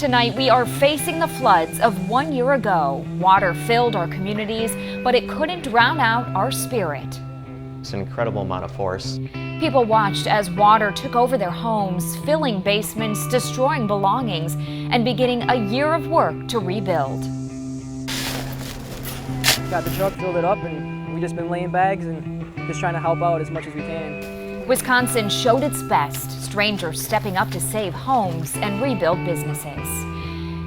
Tonight, we are facing the floods of 1 year ago. Water filled our communities, but it couldn't drown out our spirit. It's an incredible amount of force. People watched as water took over their homes, filling basements, destroying belongings, and beginning a year of work to rebuild. Got the truck, filled it up, and we've just been laying bags and just trying to help out as much as we can. Wisconsin showed its best, strangers stepping up to save homes and rebuild businesses.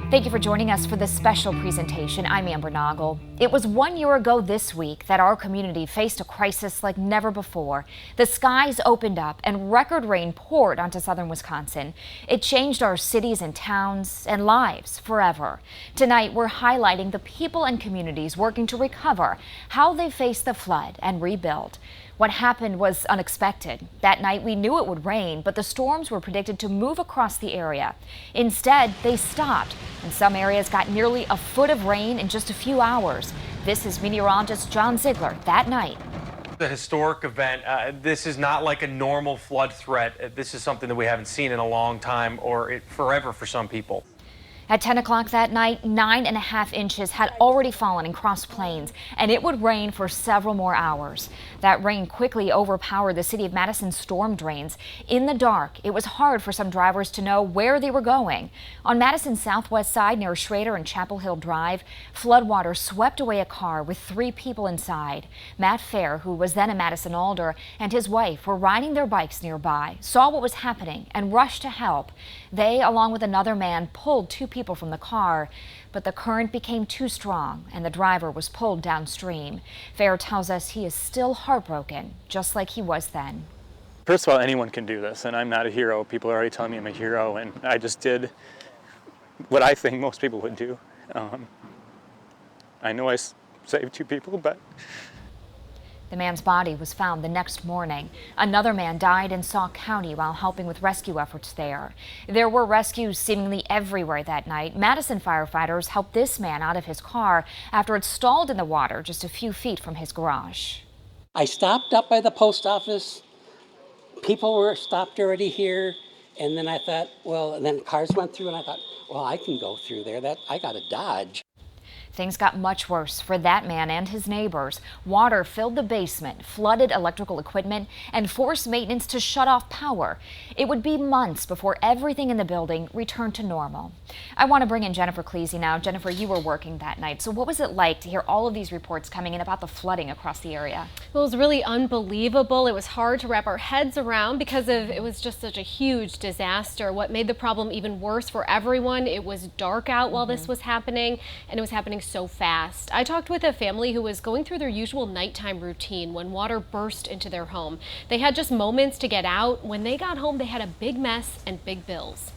Thank you for joining us for this special presentation. I'm Amber Noggle. It was 1 year ago this week that our community faced a crisis like never before. The skies opened up and record rain poured onto southern Wisconsin. It changed our cities and towns and lives forever. Tonight, we're highlighting the people and communities working to recover, how they faced the flood and rebuild. What happened was unexpected. That night, we knew it would rain, but the storms were predicted to move across the area. Instead, they stopped, and some areas got nearly a foot of rain in just a few hours. This is meteorologist John Ziegler that night. The historic event, this is not like a normal flood threat. This is something that we haven't seen in a long time, or forever for some people. At 10 o'clock that night, 9.5 inches had already fallen in Cross Plains, and it would rain for several more hours. That rain quickly overpowered the city of Madison's storm drains. In the dark, it was hard for some drivers to know where they were going. On Madison's southwest side near Schrader and Chapel Hill Drive, floodwater swept away a car with 3 people inside. Matt Fair, who was then a Madison Alder, and his wife were riding their bikes nearby, saw what was happening and rushed to help. They, along with another man, pulled 2 people from the car, but the current became too strong and the driver was pulled downstream. Fair tells us he is still heartbroken, just like he was then. First of all, anyone can do this, and I'm not a hero. People are already telling me I'm a hero, and I just did what I think most people would do. I know I saved 2 people, but... The man's body was found the next morning. Another man died in Sauk County while helping with rescue efforts there. There were rescues seemingly everywhere that night. Madison firefighters helped this man out of his car after it stalled in the water just a few feet from his garage. I stopped up by the post office. People were stopped already here. And then I thought, well, and then cars went through and I thought, well, I can go through there. I got to dodge. Things got much worse for that man and his neighbors. Water filled the basement, flooded electrical equipment, and forced maintenance to shut off power. It would be months before everything in the building returned to normal. I want to bring in Jennifer Cleasy now. Jennifer, you were working that night. So what was it like to hear all of these reports coming in about the flooding across the area? Well, it was really unbelievable. It was hard to wrap our heads around because it was just such a huge disaster. What made the problem even worse for everyone, it was dark out while this was happening, and it was happening so fast. I talked with a family who was going through their usual nighttime routine when water burst into their home. They had just moments to get out. When they got home, they had a big mess and big bills.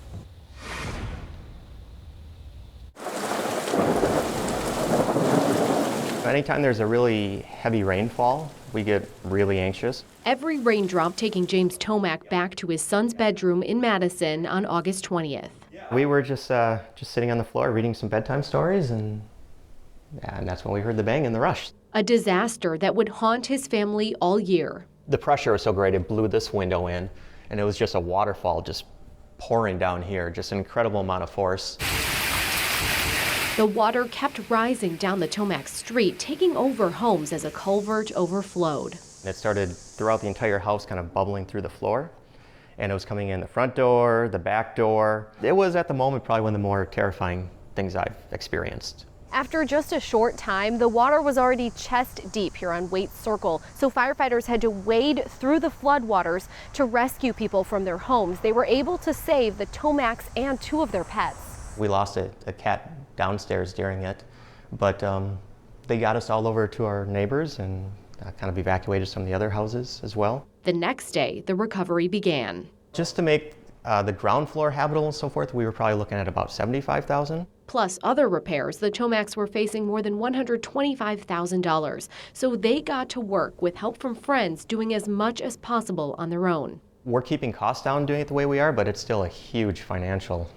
Anytime there's a really heavy rainfall, we get really anxious. Every raindrop taking James Tomac back to his son's bedroom in Madison on August 20th. We were just sitting on the floor reading some bedtime stories, and that's when we heard the bang and the rush. A disaster that would haunt his family all year. The pressure was so great, it blew this window in, and it was just a waterfall just pouring down here, just an incredible amount of force. The water kept rising down the Tomac Street, taking over homes as a culvert overflowed. It started throughout the entire house, kind of bubbling through the floor, and it was coming in the front door, the back door. It was at the moment probably one of the more terrifying things I've experienced. After just a short time, the water was already chest deep here on Waite Circle, so firefighters had to wade through the floodwaters to rescue people from their homes. They were able to save the Tomacs and 2 of their pets. We lost a cat downstairs during it, but they got us all over to our neighbors and kind of evacuated some of the other houses as well. The next day, the recovery began. Just to make the ground floor habitable and so forth, we were probably looking at about $75,000. Plus other repairs, the Tomacs were facing more than $125,000. So they got to work with help from friends, doing as much as possible on their own. We're keeping costs down doing it the way we are, but it's still a huge financial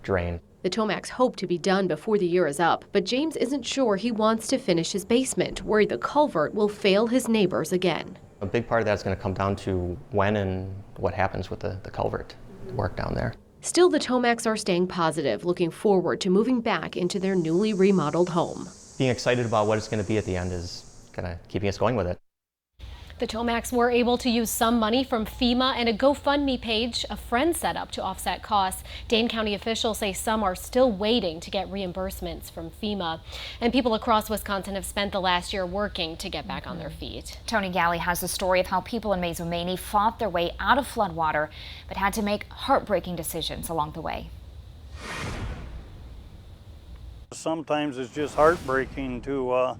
drain. The Tomacs hope to be done before the year is up, but James isn't sure he wants to finish his basement, worried the culvert will fail his neighbors again. A big part of that's going to come down to when and what happens with the culvert work down there. Still, the Tomacks are staying positive, looking forward to moving back into their newly remodeled home. Being excited about what it's going to be at the end is kind of keeping us going with it. The Tomacks were able to use some money from FEMA and a GoFundMe page a friend set up to offset costs. Dane County officials say some are still waiting to get reimbursements from FEMA. And people across Wisconsin have spent the last year working to get back on their feet. Tony Galley has the story of how people in Mazomanie fought their way out of floodwater, but had to make heartbreaking decisions along the way. Sometimes it's just heartbreaking to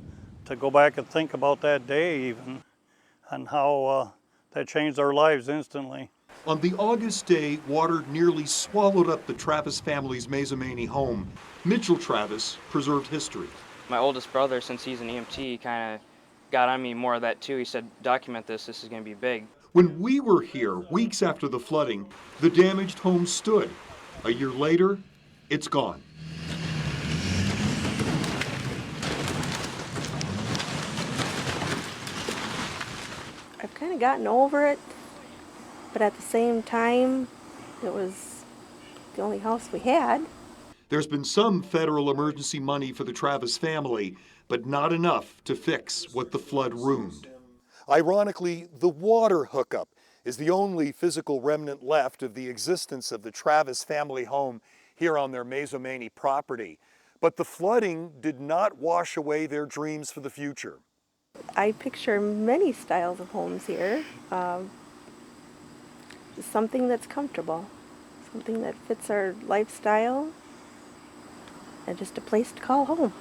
go back and think about that day even, and how that changed our lives instantly. On the August day, water nearly swallowed up the Travis family's Mazomanie home. Mitchell Travis preserved history. My oldest brother, since he's an EMT, kind of got on me more of that too. He said, document this is going to be big. When we were here, weeks after the flooding, the damaged home stood. A year later, it's gone. I've kind of gotten over it, but at the same time, it was the only house we had. There's been some federal emergency money for the Travis family, but not enough to fix what the flood ruined. Ironically, the water hookup is the only physical remnant left of the existence of the Travis family home here on their Mazomanie property. But the flooding did not wash away their dreams for the future. I picture many styles of homes here. Just something that's comfortable, something that fits our lifestyle, and just a place to call home.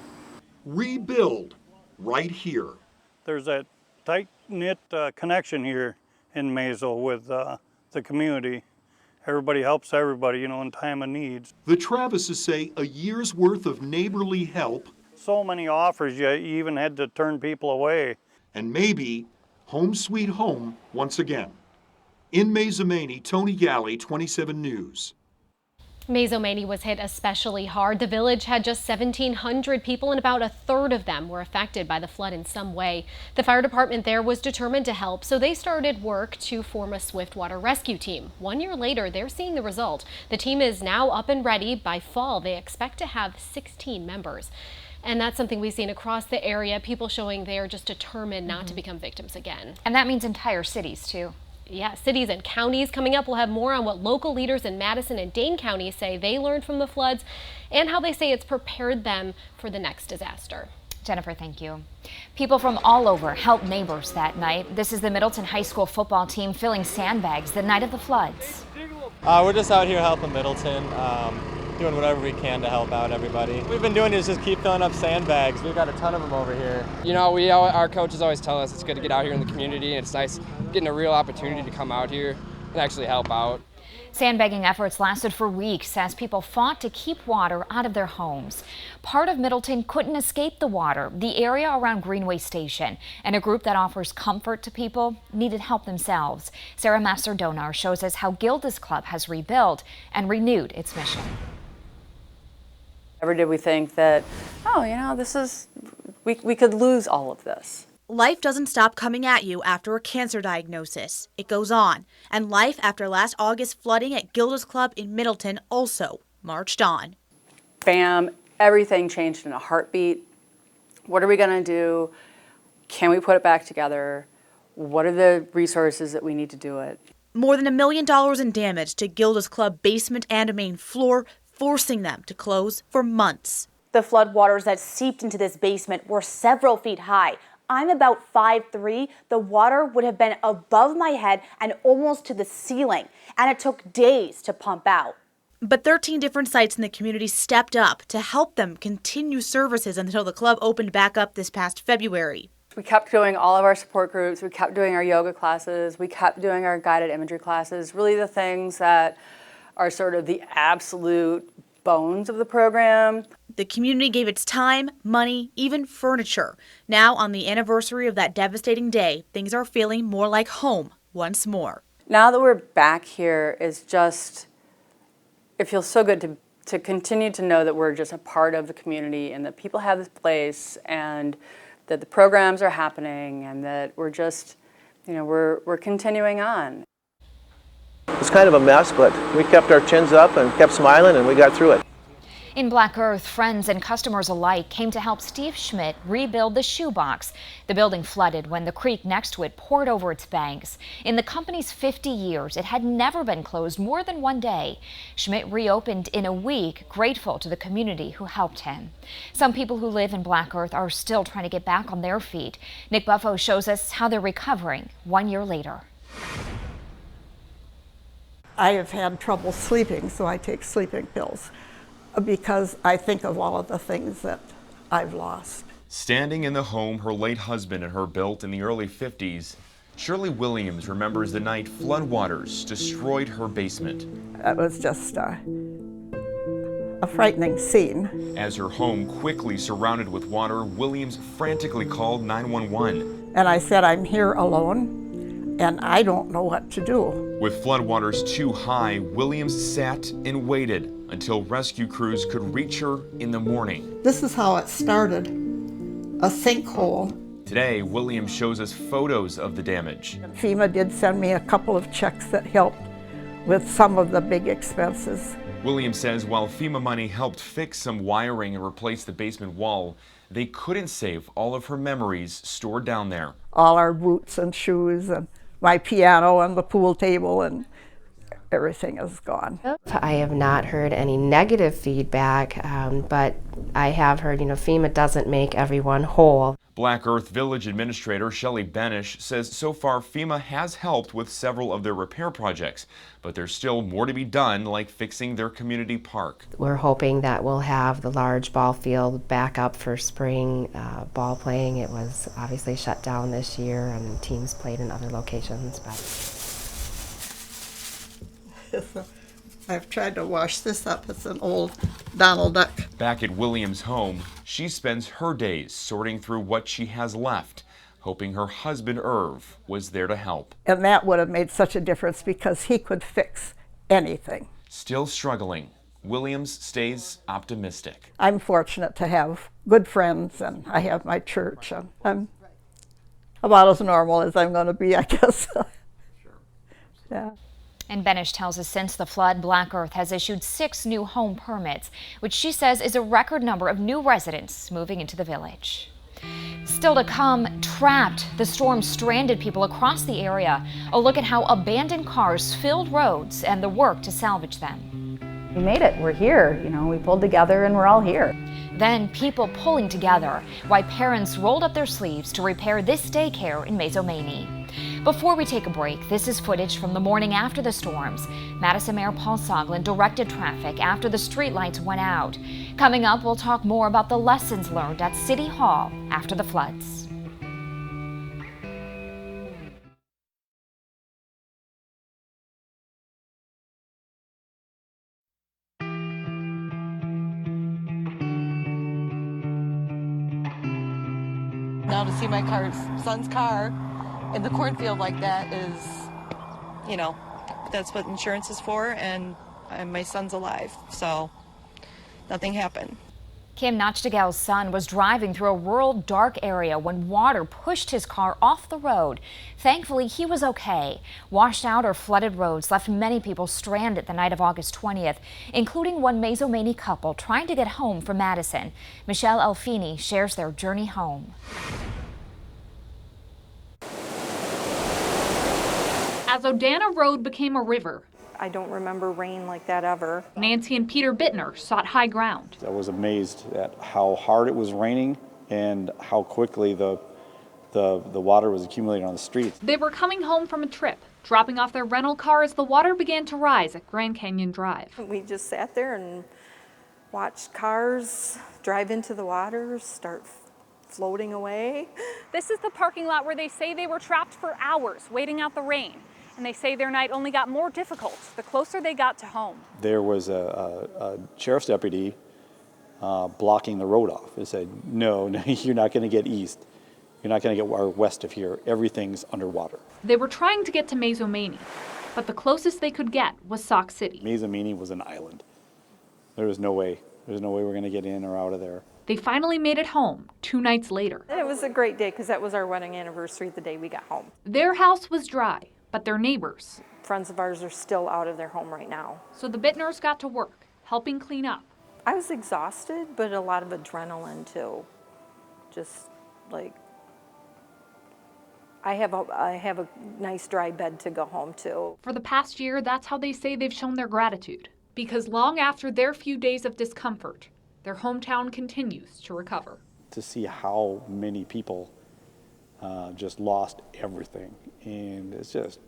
Rebuild right here. There's that tight-knit connection here in Mazo with the community. Everybody helps everybody, in time of needs. The Travises say a year's worth of neighborly help. So many offers, you even had to turn people away. And maybe home sweet home once again. In Mazomanie, Tony Galley, 27 News. Mazomanie was hit especially hard. The village had just 1,700 people, and about a third of them were affected by the flood in some way. The fire department there was determined to help, so they started work to form a swiftwater rescue team. 1 year later, they're seeing the result. The team is now up and ready. By fall, they expect to have 16 members. And that's something we've seen across the area, people showing they are just determined not to become victims again. And that means entire cities, too. Yeah, cities and counties. Coming up, we'll have more on what local leaders in Madison and Dane counties say they learned from the floods and how they say it's prepared them for the next disaster. Jennifer, thank you. People from all over helped neighbors that night. This is the Middleton High School football team filling sandbags the night of the floods. We're just out here helping Middleton, doing whatever we can to help out everybody. What we've been doing is just keep filling up sandbags. We've got a ton of them over here. Our coaches always tell us it's good to get out here in the community, and it's nice getting a real opportunity to come out here and actually help out. Sandbagging efforts lasted for weeks as people fought to keep water out of their homes. Part of Middleton couldn't escape the water. The area around Greenway Station and a group that offers comfort to people needed help themselves. Sarah Masser-Donar shows us how Gilda's Club has rebuilt and renewed its mission. Never did we think that, we could lose all of this. Life doesn't stop coming at you after a cancer diagnosis. It goes on. And life after last August flooding at Gilda's Club in Middleton also marched on. Bam, everything changed in a heartbeat. What are we going to do? Can we put it back together? What are the resources that we need to do it? More than $1 million in damage to Gilda's Club basement and main floor, forcing them to close for months. The floodwaters that seeped into this basement were several feet high. I'm about 5'3". The water would have been above my head and almost to the ceiling, and it took days to pump out. But 13 different sites in the community stepped up to help them continue services until the club opened back up this past February. We kept doing all of our support groups, we kept doing our yoga classes, we kept doing our guided imagery classes, really the things that are sort of the absolute bones of the program. The community gave its time, money, even furniture. Now, on the anniversary of that devastating day, things are feeling more like home once more. Now that we're back here, it feels so good to continue to know that we're just a part of the community and that people have this place and that the programs are happening and that we're just, we're continuing on. It was kind of a mess, but we kept our chins up and kept smiling, and we got through it. In Black Earth, friends and customers alike came to help Steve Schmidt rebuild the shoebox. The building flooded when the creek next to it poured over its banks. In the company's 50 years, it had never been closed more than one day. Schmidt reopened in a week, grateful to the community who helped him. Some people who live in Black Earth are still trying to get back on their feet. Nick Buffo shows us how they're recovering 1 year later. I have had trouble sleeping, so I take sleeping pills, because I think of all of the things that I've lost. Standing in the home her late husband and her built in the early 50s, Shirley Williams remembers the night floodwaters destroyed her basement. It was just a frightening scene. As her home quickly surrounded with water, Williams frantically called 911. And I said, I'm here alone, and I don't know what to do. With floodwaters too high, Williams sat and waited until rescue crews could reach her in the morning. This is how it started, a sinkhole. Today, Williams shows us photos of the damage. FEMA did send me a couple of checks that helped with some of the big expenses. Williams says while FEMA money helped fix some wiring and replace the basement wall, they couldn't save all of her memories stored down there. All our boots and shoes and my piano and the pool table and everything is gone. I have not heard any negative feedback, but I have heard, FEMA doesn't make everyone whole. Black Earth Village Administrator Shelley Benish says so far FEMA has helped with several of their repair projects, but there's still more to be done, like fixing their community park. We're hoping that we'll have the large ball field back up for spring ball playing. It was obviously shut down this year and teams played in other locations. I've tried to wash this up. It's an old Donald Duck. Back at Williams' home, she spends her days sorting through what she has left, hoping her husband Irv was there to help. And that would have made such a difference because he could fix anything. Still struggling, Williams stays optimistic. I'm fortunate to have good friends, and I have my church. I'm about as normal as I'm going to be, I guess. Yeah. And Benish tells us since the flood, Black Earth has issued 6 new home permits, which she says is a record number of new residents moving into the village. Still to come, trapped. The storm stranded people across the area. A look at how abandoned cars filled roads and the work to salvage them. We made it. We're here. We pulled together and we're all here. Then people pulling together, why parents rolled up their sleeves to repair this daycare in Mazomanie. Before we take a break, this is footage from the morning after the storms. Madison Mayor Paul Soglin directed traffic after the streetlights went out. Coming up, we'll talk more about the lessons learned at City Hall after the floods. Now to see my son's car in the cornfield like that is, that's what insurance is for, and my son's alive, so nothing happened. Kim Nachtigal's son was driving through a rural, dark area when water pushed his car off the road. Thankfully, he was okay. Washed out or flooded roads left many people stranded the night of August 20th, including one Mazomanie couple trying to get home from Madison. Michelle Alfini shares their journey home. As Odana Road became a river, I don't remember rain like that ever. Nancy and Peter Bittner sought high ground. I was amazed at how hard it was raining and how quickly the water was accumulating on the streets. They were coming home from a trip, dropping off their rental car as the water began to rise at Grand Canyon Drive. We just sat there and watched cars drive into the water, start floating away. This is the parking lot where they say they were trapped for hours waiting out the rain. And they say their night only got more difficult the closer they got to home. There was a sheriff's deputy blocking the road off. They said, no, you're not going to get east. You're not going to get west of here. Everything's underwater. They were trying to get to Mazomanie, but the closest they could get was Sauk City. Mazomanie was an island. There was no way. There's no way we're going to get in or out of there. They finally made it home 2 nights later. It was a great day because that was our wedding anniversary the day we got home. Their house was dry, but their neighbors. Friends of ours are still out of their home right now. So the Bittners got to work, helping clean up. I was exhausted, but a lot of adrenaline too. Just like, I have a nice dry bed to go home to. For the past year, that's how they say they've shown their gratitude. Because long after their few days of discomfort, their hometown continues to recover. To see how many people just lost everything. And it's just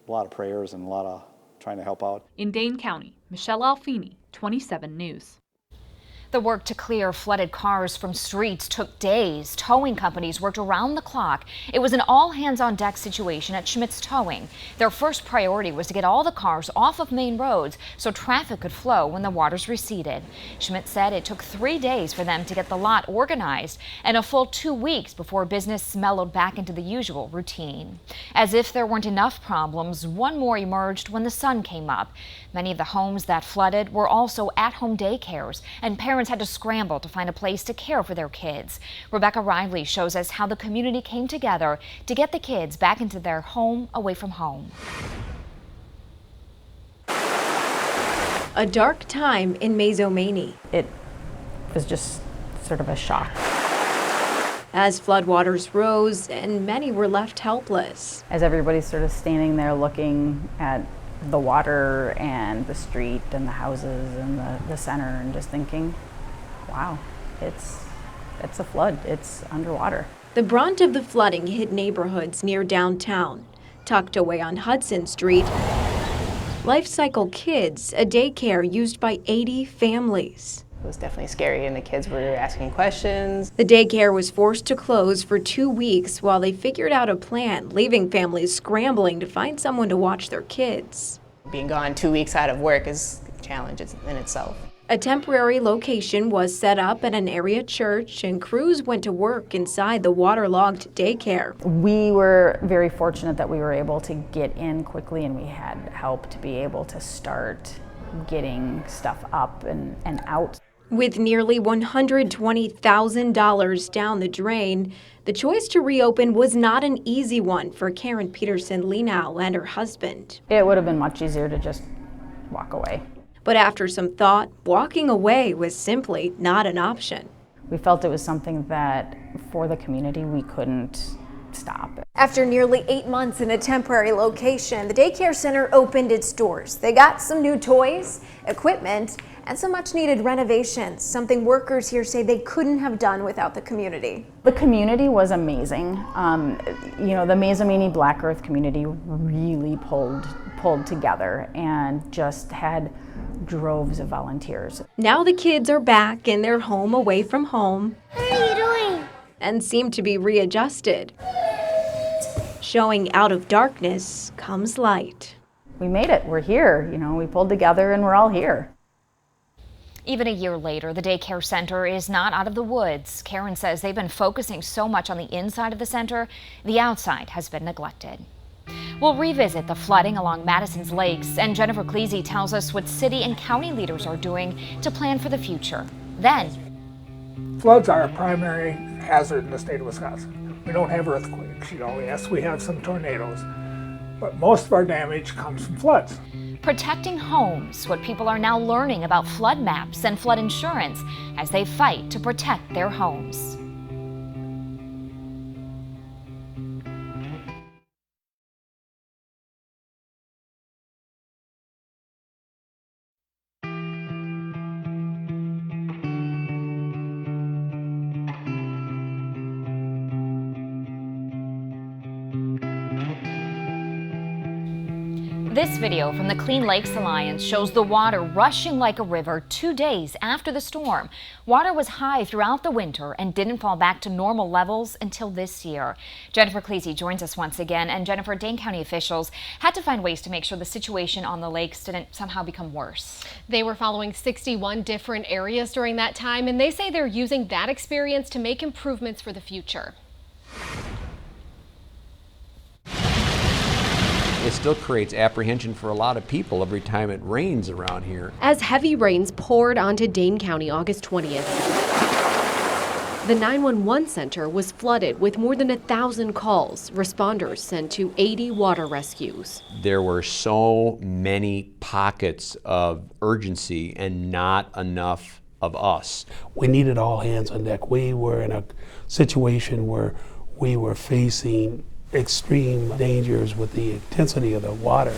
a lot of prayers and a lot of trying to help out. In Dane County, Michelle Alfini, 27 News. The work to clear flooded cars from streets took days. Towing companies worked around the clock. It was an all-hands-on-deck situation at Schmidt's Towing. Their first priority was to get all the cars off of main roads so traffic could flow when the waters receded. Schmidt said it took 3 days for them to get the lot organized and a full 2 weeks before business mellowed back into the usual routine. As if there weren't enough problems, one more emerged when the sun came up. Many of the homes that flooded were also at-home daycares, and parents had to scramble to find a place to care for their kids. Rebecca Riley shows us how the community came together to get the kids back into their home away from home. A dark time in Maizomanie. It was just sort of a shock. As floodwaters rose and many were left helpless. As everybody's sort of standing there looking at the water and the street and the houses and the center and just thinking, wow, it's a flood, it's underwater. The brunt of the flooding hit neighborhoods near downtown. Tucked away on Hudson Street, Life Cycle Kids, a daycare used by 80 families. It was definitely scary, and the kids were asking questions. The daycare was forced to close for 2 weeks while they figured out a plan, leaving families scrambling to find someone to watch their kids. Being gone 2 weeks out of work is a challenge in itself. A temporary location was set up at an area church, and crews went to work inside the waterlogged daycare. We were very fortunate that we were able to get in quickly, and we had help to be able to start getting stuff up and out. With nearly $120,000 down the drain, the choice to reopen was not an easy one for Karen Peterson-Lenau and her husband. It would have been much easier to just walk away. But after some thought, walking away was simply not an option. We felt it was something that, for the community, we couldn't stop. After nearly 8 months in a temporary location, the daycare center opened its doors. They got some new toys, equipment, and some much-needed renovations, something workers here say they couldn't have done without the community. The community was amazing. The Maizomanie Black Earth community really pulled together and just had droves of volunteers. Now the kids are back in their home away from home. What are you doing? And seem to be readjusted. Showing out of darkness comes light. We made it. We're here. We pulled together and we're all here. Even a year later, the daycare center is not out of the woods. Karen says they've been focusing so much on the inside of the center, the outside has been neglected. We'll revisit the flooding along Madison's lakes, and Jennifer Cleese tells us what city and county leaders are doing to plan for the future. Then, floods are a primary hazard in the state of Wisconsin. We don't have earthquakes, yes, we have some tornadoes, but most of our damage comes from floods. protecting homes, what people are now learning about flood maps and flood insurance as they fight to protect their homes. This video from the Clean Lakes Alliance shows the water rushing like a river 2 days after the storm. Water was high throughout the winter and didn't fall back to normal levels until this year. Jennifer Cleese joins us once again, and Jennifer, Dane County officials had to find ways to make sure the situation on the lakes didn't somehow become worse. They were following 61 different areas during that time, and they say they're using that experience to make improvements for the future. It still creates apprehension for a lot of people every time it rains around here. As heavy rains poured onto Dane County August 20th, The 911 center was flooded with more than 1,000 calls. Responders sent to 80 water rescues. There were so many pockets of urgency and not enough of us. We needed all hands on deck. We were in a situation where we were facing extreme dangers with the intensity of the water.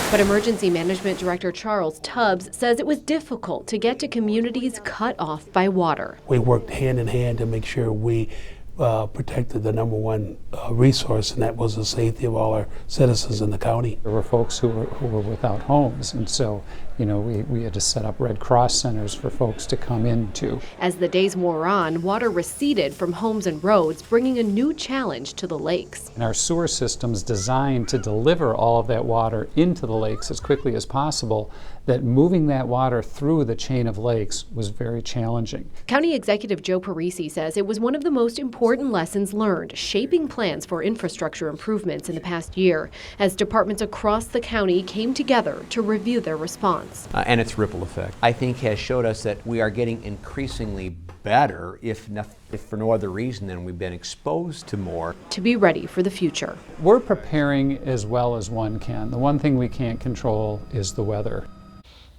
But Emergency Management Director Charles Tubbs says it was difficult to get to communities cut off by water. We worked hand in hand to make sure we protected the number one resource, and that was the safety of all our citizens in the county. There were folks who were without homes, and so we had to set up Red Cross centers for folks to come into. As the days wore on, water receded from homes and roads, bringing a new challenge to the lakes. And our sewer system's designed to deliver all of that water into the lakes as quickly as possible, that moving that water through the chain of lakes was very challenging. County Executive Joe Parisi says it was one of the most important lessons learned, shaping plans for infrastructure improvements in the past year, as departments across the county came together to review their response. And its ripple effect, I think, has showed us that we are getting increasingly better, if for no other reason than we've been exposed to more. To be ready for the future. We're preparing as well as one can. The one thing we can't control is the weather.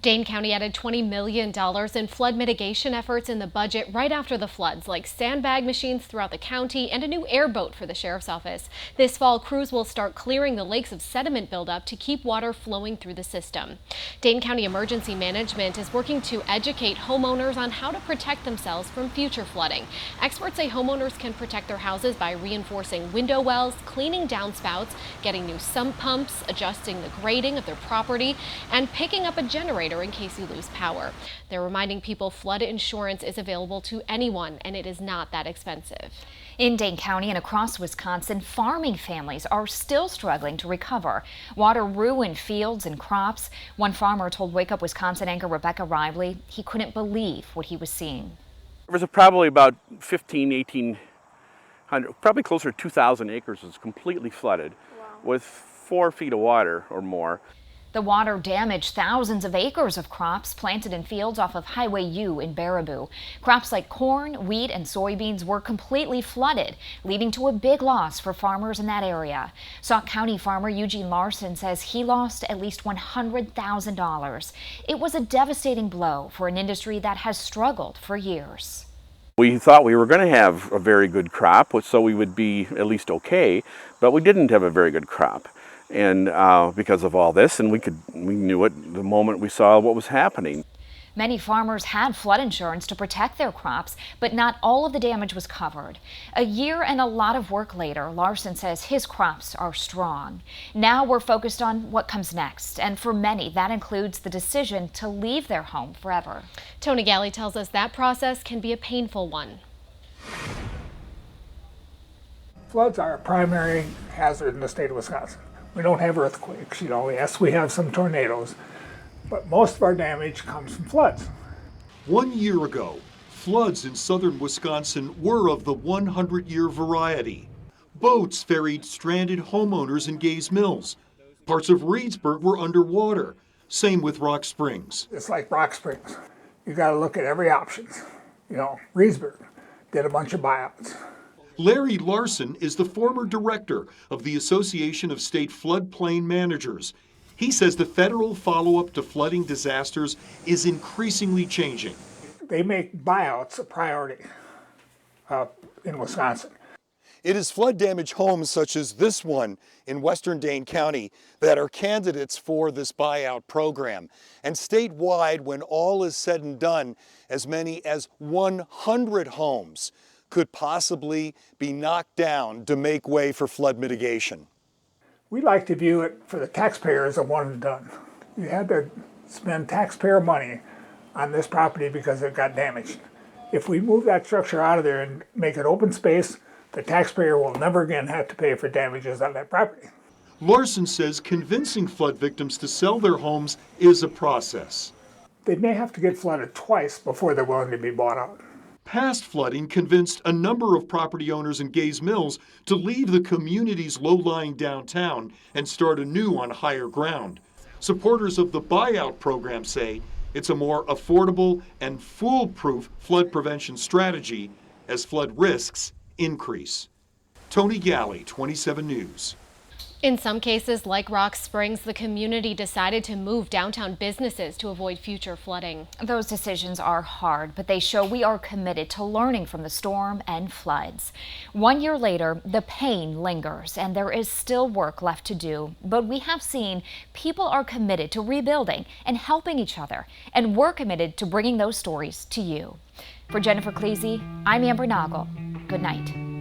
Dane County added $20 million in flood mitigation efforts in the budget right after the floods, like sandbag machines throughout the county and a new airboat for the sheriff's office. This fall, crews will start clearing the lakes of sediment buildup to keep water flowing through the system. Dane County Emergency Management is working to educate homeowners on how to protect themselves from future flooding. Experts say homeowners can protect their houses by reinforcing window wells, cleaning downspouts, getting new sump pumps, adjusting the grading of their property, and picking up a generator in case you lose power. They're reminding people flood insurance is available to anyone, and it is not that expensive. In Dane County and across Wisconsin, farming families are still struggling to recover. Water ruined fields and crops. One farmer told Wake Up Wisconsin anchor Rebecca Riley he couldn't believe what he was seeing. There was probably about 1,800, probably closer to 2,000 acres was completely flooded with 4 feet of water or more. The water damaged thousands of acres of crops planted in fields off of Highway U in Baraboo. Crops like corn, wheat, and soybeans were completely flooded, leading to a big loss for farmers in that area. Sauk County farmer Eugene Larson says he lost at least $100,000. It was a devastating blow for an industry that has struggled for years. We thought we were going to have a very good crop, so we would be at least okay, but we didn't have a very good crop. And because of all this, and we knew it the moment we saw what was happening. Many farmers had flood insurance to protect their crops, but not all of the damage was covered. A year and a lot of work later, Larson says his crops are strong. Now we're focused on what comes next, and for many, that includes the decision to leave their home forever. Tony Galley tells us that process can be a painful one. Floods are a primary hazard in the state of Wisconsin. We don't have earthquakes, yes, we have some tornadoes, but most of our damage comes from floods. 1 year ago, floods in southern Wisconsin were of the 100-year variety. Boats ferried stranded homeowners in Gays Mills. Parts of Reedsburg were underwater. Same with Rock Springs. It's like Rock Springs. You got to look at every option. Reedsburg did a bunch of buyouts. Larry Larson is the former director of the Association of State Floodplain Managers. He says the federal follow-up to flooding disasters is increasingly changing. They make buyouts a priority in Wisconsin. It is flood-damaged homes such as this one in western Dane County that are candidates for this buyout program. And statewide, when all is said and done, as many as 100 homes could possibly be knocked down to make way for flood mitigation. We like to view it for the taxpayer as a one and done. You had to spend taxpayer money on this property because it got damaged. If we move that structure out of there and make it open space, the taxpayer will never again have to pay for damages on that property. Larson says convincing flood victims to sell their homes is a process. They may have to get flooded twice before they're willing to be bought out. Past flooding convinced a number of property owners in Gays Mills to leave the community's low-lying downtown and start anew on higher ground. Supporters of the buyout program say It's a more affordable and foolproof flood prevention strategy as flood risks increase. Tony Galley, 27 News. In some cases, like Rock Springs, the community decided to move downtown businesses to avoid future flooding. Those decisions are hard, but they show we are committed to learning from the storm and floods. 1 year later, the pain lingers and there is still work left to do, but we have seen people are committed to rebuilding and helping each other, and we're committed to bringing those stories to you. For Jennifer Cleese, I'm Amber Noggle. Good night.